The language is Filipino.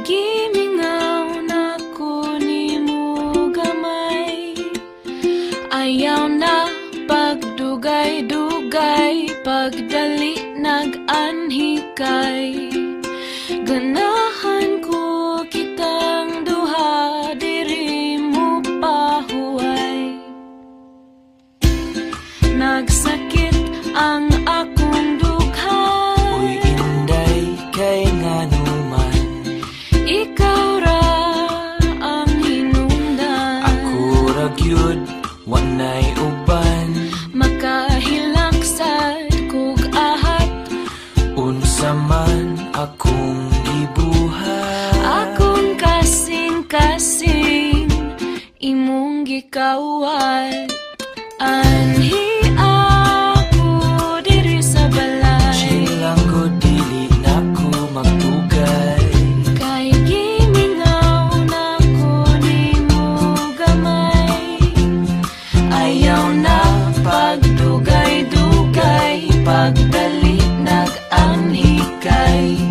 gimingaw na ko nimo gamay. Ayaw na pagdugay-dugay, pagdali nag-anhikay. Ganahan ko kitang duha, diri mo pahuway. Nagsakit ang akong dugha, uy inday kay nganuman. ikaw ra ang hinungdan. Ako ra gyud wanay uban, Makahilaksad kog ahat, unsa man akong gibuhat. akong kasing-kasing imong gikawat. Anhi ako diri sa balay, Silang ko dili nako magtugay. kay gimingaw na ko nimo gamay. Ayaw na pagdugay-dugay, pagdali nag-anhikay.